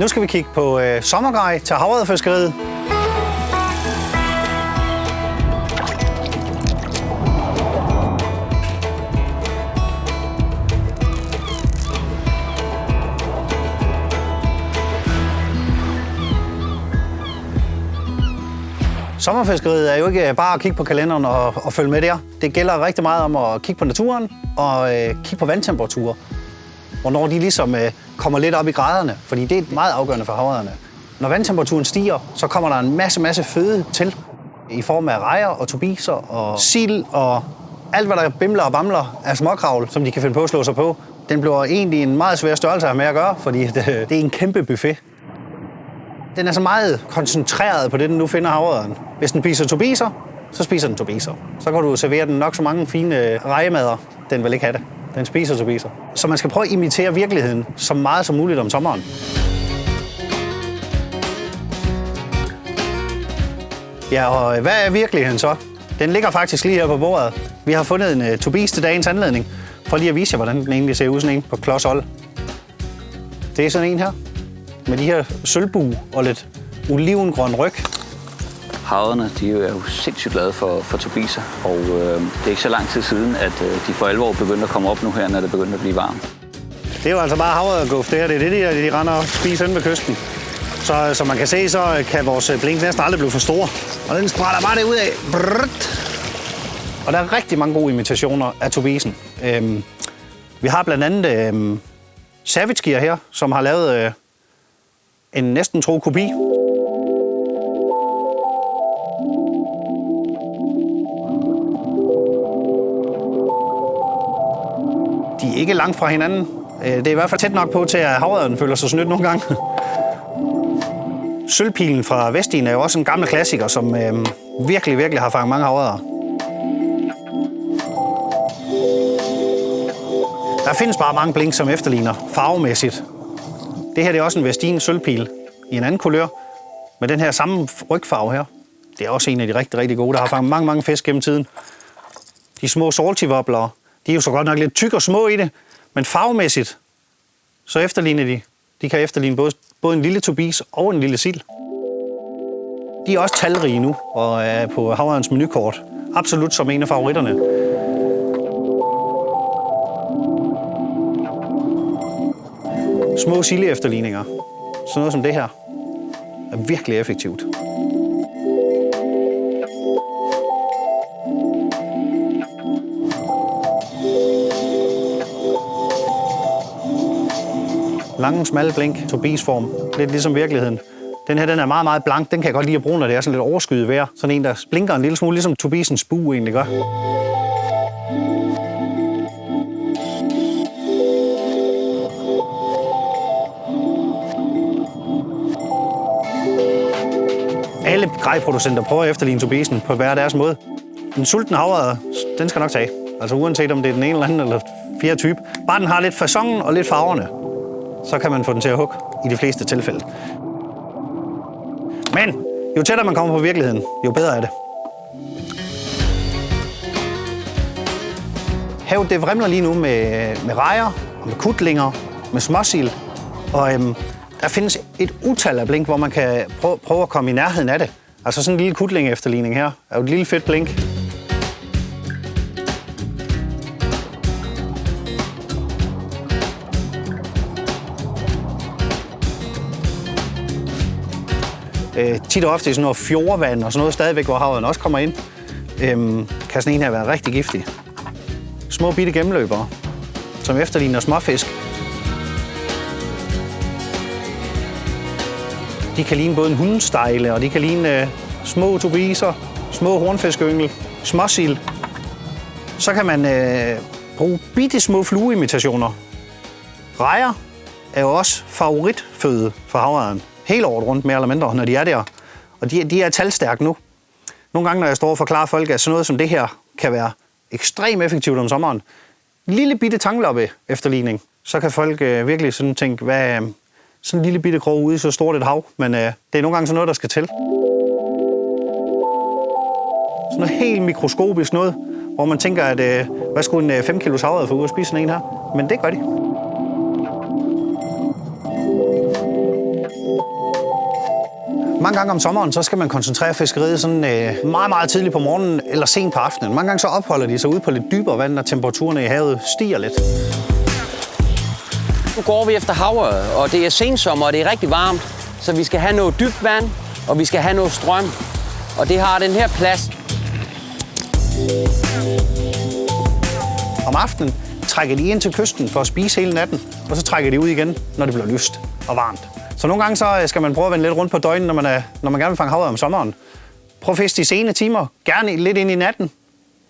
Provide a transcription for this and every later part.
Nu skal vi kigge på sommergrej til havrefiskeriet. Sommerfiskeriet er jo ikke bare at kigge på kalenderen og følge med der. Det gælder rigtig meget om at kigge på naturen og kigge på vandtemperaturer. Hvornår de ligesom kommer lidt op i graderne, fordi det er meget afgørende for havrederne. Når vandtemperaturen stiger, så kommer der en masse føde til i form af rejer og turbiser og sild og alt, hvad der bimler og bamler af småkravl, som de kan finde på at slå sig på. Den bliver egentlig en meget svær størrelse at have med at gøre, fordi det er en kæmpe buffet. Den er så meget koncentreret på det, den nu finder havrederen. Hvis den spiser turbiser, så spiser den turbiser. Så kan du servere den nok så mange fine rejemader. Den vil ikke have det. Den spiser turbiser. Så man skal prøve at imitere virkeligheden så meget som muligt om sommeren. Ja, og hvad er virkeligheden så? Den ligger faktisk lige her på bordet. Vi har fundet en turbis til dagens anledning, for lige at vise jer, hvordan den egentlig ser ud, sådan en på klods hold. Det er sådan en her, med de her sølvbue og lidt olivengrøn ryg. Havrederne, de er jo sindssygt glade for turbiser, og det er ikke så lang tid siden, at de for alvor begyndte at komme op nu her, når det begyndte at blive varmt. Det er jo altså bare havrederguft, det er det, de render og spiser inde ved kysten. Så som man kan se, så kan vores blink næsten aldrig blive for store. Og den sprætter bare det ud af. Og der er rigtig mange gode imitationer af turbisen. Vi har blandt andet Savage Gear her, som har lavet en næsten tro kopi. De er ikke langt fra hinanden. Det er i hvert fald tæt nok på til, at havrederen føler sig snydt nogle gange. Sølvpilen fra Vestin er jo også en gammel klassiker, som virkelig har fanget mange havredere. Der findes bare mange blink, som efterligner farvemæssigt. Det her det er også en Vestin sølvpil i en anden kulør, med den her samme rygfarve her. Det er også en af de rigtig gode, der har fanget mange fisk gennem tiden. De små salty wobblere, de er jo så godt nok lidt tykke og små i det, men farvemæssigt, så efterligner de. De kan efterligne både en lille turbis og en lille sild. De er også talrige nu og er på havredens menukort. Absolut som en af favoritterne. Små silde-efterligninger, sådan noget som det her, er virkelig effektivt. Lange, smalle blink, turbisform, lidt ligesom virkeligheden. Den her den er meget blank, den kan jeg godt lide at bruge, når det er sådan lidt overskyet vejr. Sådan en, der blinker en lille smule, ligesom turbisens bue egentlig gør. Alle grejproducenter prøver at efterligne turbisen på hver deres måde. En sulten havredder, den skal nok tage. Altså uanset om det er den ene eller anden eller fjerde type. Bare den har lidt façon og lidt farverne, så kan man få den til at hugge i de fleste tilfælde. Men jo tættere man kommer på virkeligheden, jo bedre er det. Havet det vrimler lige nu med rejer, og med kutlinger, med småsild. Og der findes et utal af blink, hvor man kan prøve at komme i nærheden af det. Altså sådan en lille kutlinge-efterligning her er jo et lille fedt blink. Tit og ofte i sådan noget fjordvand og sådan noget stadigvæk, hvor havrederen også kommer ind, kan sådan en her være rigtig giftig. Små bitte gennemløbere, som efterligner småfisk. De kan ligne både en hundestejle, og de kan ligne små turbiser, små hornfiskeyngel, småsild. Så kan man bruge bitte små flueimitationer. Rejer er jo også favoritføde for havrederen. Hele året rundt, mere eller mindre, når de er der. Og de er talstærke nu. Nogle gange, når jeg står og forklarer folk, at sådan noget som det her kan være ekstremt effektivt om sommeren. Lille bitte tangloppe efterligning. Så kan folk virkelig sådan tænke, hvad sådan en lille bitte krog ude i så stort et hav. Men det er nogle gange sådan noget, der skal til. Sådan noget helt mikroskopisk noget, hvor man tænker, at hvad skulle en 5 kilos havredder få ud at spise sådan en her? Men det gør de. Mange gange om sommeren, så skal man koncentrere fiskeriet sådan meget, meget tidligt på morgenen eller sent på aftenen. Mange gange så opholder de sig ude på lidt dybere vand, når temperaturerne i havet stiger lidt. Nu går vi efter havørred, og det er sensommer, og det er rigtig varmt, så vi skal have noget dybt vand, og vi skal have noget strøm. Og det har den her plads. Om aftenen trækker de ind til kysten for at spise hele natten, og så trækker de ud igen, når det bliver lyst og varmt. Så nogle gange så skal man prøve at vende lidt rundt på døgnet, når man gerne vil fange havørred om sommeren. Prøv at fiske de sene timer, gerne lidt ind i natten.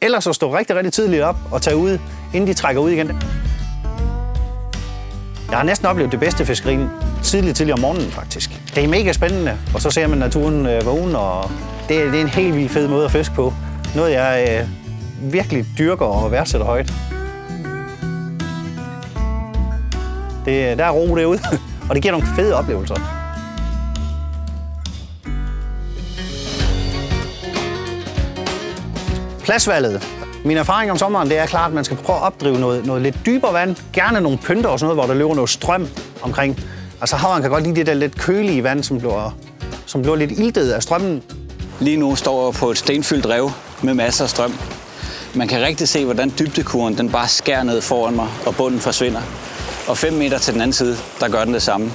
Ellers så stå rigtig, rigtig tidligt op og tage ud, inden de trækker ud igen. Jeg har næsten oplevet det bedste fiskeri tidligt om morgenen, faktisk. Det er mega spændende, og så ser man naturen vågen, og det er en helt vildt fed måde at fiske på. Noget, jeg virkelig dyrker og værdsætter højt. Der er ro derude, og det giver nogle fede oplevelser. Pladsvalget. Min erfaring om sommeren, det er klart, at man skal prøve at opdrive noget lidt dybere vand. Gerne nogle pynter og sådan noget, hvor der løber noget strøm omkring. Altså havørreden kan godt lide det der lidt kølige vand, som bliver lidt iltet af strømmen. Lige nu står jeg på et stenfyldt rev med masser af strøm. Man kan rigtig se, hvordan dybdekurven den bare skærer ned foran mig, og bunden forsvinder. Og 5 meter til den anden side, der gør den det samme.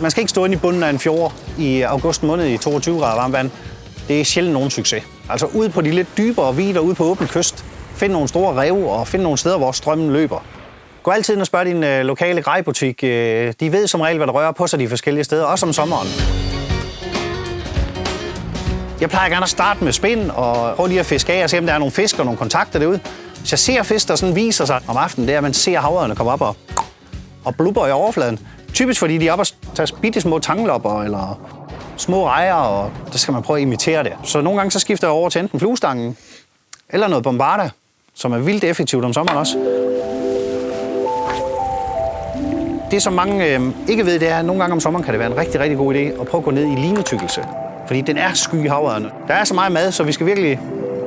Man skal ikke stå inde i bunden af en fjord i august måned i 22 grader varmt vand. Det er sjældent nogen succes. Altså ude på de lidt dybere vidder, ude på åben kyst. Find nogle store rev og find nogle steder, hvor strømmen løber. Gå altid ind og spørg din lokale grejbutik. De ved som regel, hvad der rører på sig de forskellige steder, også om sommeren. Jeg plejer gerne at starte med spind og prøve lige at fiske af og se, om der er nogle fisk og nogle kontakter derude. Hvis jeg ser fisk, der sådan viser sig om aftenen, det er, at man ser havørrederne komme op og blubber i overfladen. Typisk fordi de er oppe og tager bitte små tanglopper eller små rejer, og der skal man prøve at imitere det. Så nogle gange så skifter jeg over til enten fluestangen eller noget bombarda, som er vildt effektivt om sommeren også. Det, som mange ikke ved, det er, at nogle gange om sommeren kan det være en rigtig, rigtig god idé at prøve at gå ned i linetykkelse. Fordi den er sky i havørrederne. Der er så meget mad, så vi skal virkelig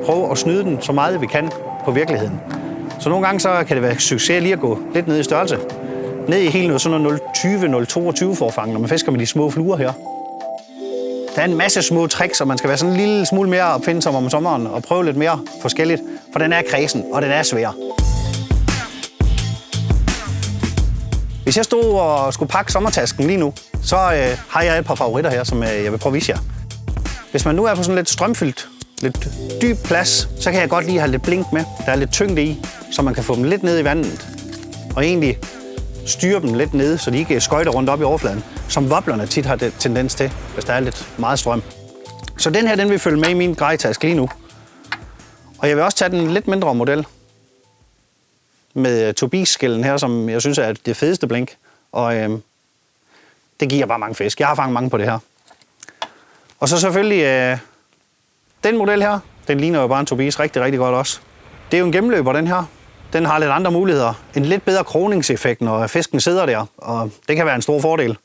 prøve at snyde den så meget vi kan på virkeligheden. Så nogle gange så kan det være succes lige at gå lidt ned i størrelse. Ned i helt noget sådan noget 0,20-0,22 forfang, når man fisker med de små fluer her. Der er en masse små tricks, og man skal være sådan en lille smule mere opfindsom om sommeren og prøve lidt mere forskelligt, for den er kredsen, og den er svær. Hvis jeg stod og skulle pakke sommertasken lige nu, så har jeg et par favoritter her, som jeg vil prøve at vise jer. Hvis man nu er på sådan lidt strømfyldt, lidt dyb plads, så kan jeg godt lige have lidt blink med. Der er lidt tyngde i, så man kan få dem lidt ned i vandet. Og egentlig styre dem lidt ned, så de ikke skøjter rundt op i overfladen, som woblerne tit har tendens til, hvis der er lidt meget strøm. Så den her, den vil følge med i min grejtaske lige nu. Og jeg vil også tage den lidt mindre model med Tobias-skillen her, som jeg synes er det fedeste blink. Og det giver bare mange fisk. Jeg har fanget mange på det her. Og så selvfølgelig den model her, den ligner jo bare en Tobias rigtig, rigtig godt også. Det er jo en gennemløber, den her. Den har lidt andre muligheder. En lidt bedre kroningseffekt, når fisken sidder der, og det kan være en stor fordel.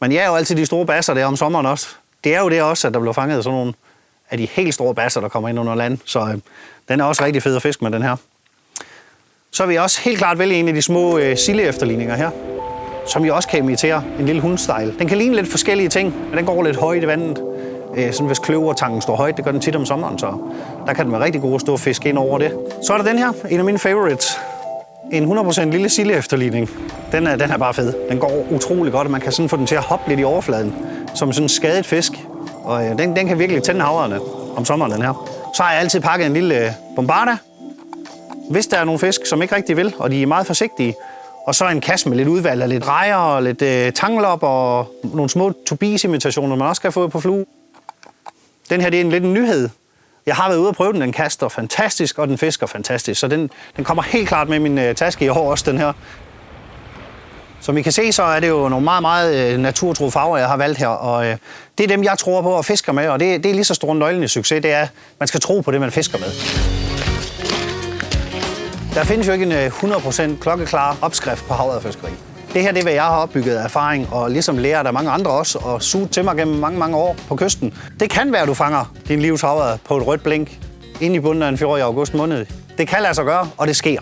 Men jeg er jo altid de store basser der om sommeren også. Det er jo det også, at der bliver fanget sådan nogle af de helt store basser, der kommer ind under land. Så den er også rigtig fed at fiske med, den her. Så vil jeg også helt klart vælge en af de små sille-efterligninger her, som jo også kan imitere en lille hundstejl. Den kan ligne lidt forskellige ting, men den går lidt højt i vandet. Sådan hvis kløvertangen står højt, det gør den tit om sommeren, så der kan den være rigtig god at stå og fiske ind over det. Så er der den her, en af mine favorites. En 100% lille sille-efterligning. Den er bare fed. Den går utrolig godt, og man kan sådan få den til at hoppe lidt i overfladen, som sådan en skadet fisk. Og den kan virkelig tænde havørrederne om sommeren, den her. Så har jeg altid pakket en lille bombarda. Hvis der er nogle fisk, som ikke rigtig vil, og de er meget forsigtige, og så en kasse med lidt udvalg af lidt rejer og lidt tanglop og nogle små Tobias-imitationer, man også kan få på flue. Den her, det er lidt en nyhed. Jeg har været ude og prøve den. Den kaster fantastisk, og den fisker fantastisk. Så den kommer helt klart med min taske i år også, den her. Som I kan se, så er det jo nogle meget, meget naturtro farver, jeg har valgt her. Og det er dem, jeg tror på og fisker med, og det er lige så stor nøglen i succes. Det er, at man skal tro på det, man fisker med. Der findes jo ikke en 100% klokkeklar opskrift på havørredfiskeri. Det her det er, hvad jeg har opbygget af erfaring, og ligesom lærer der mange andre også, og suget til mig gennem mange, mange år på kysten. Det kan være, at du fanger din livs havørred på et rødt blink inde i bunden af en fjord i august måned. Det kan lade sig gøre, og det sker.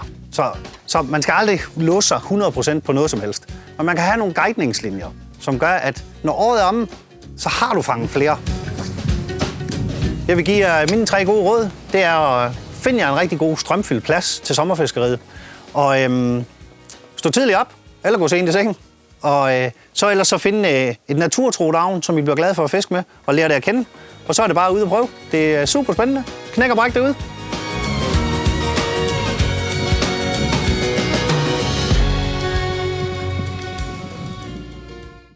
Så man skal aldrig låse sig 100% på noget som helst. Men man kan have nogle guidningslinjer, som gør, at når året er omme, så har du fanget flere. Jeg vil give jer mine 3 gode råd. Det er at finde jer en rigtig god strømfyldt plads til sommerfiskeriet. Og stå tidligt op, eller gå sent i sengen. Og så ellers så finde et naturtro avn, som I bliver glade for at fiske med, og lære det at kende. Og så er det bare ude at prøve. Det er super spændende. Knæk og bræk derude.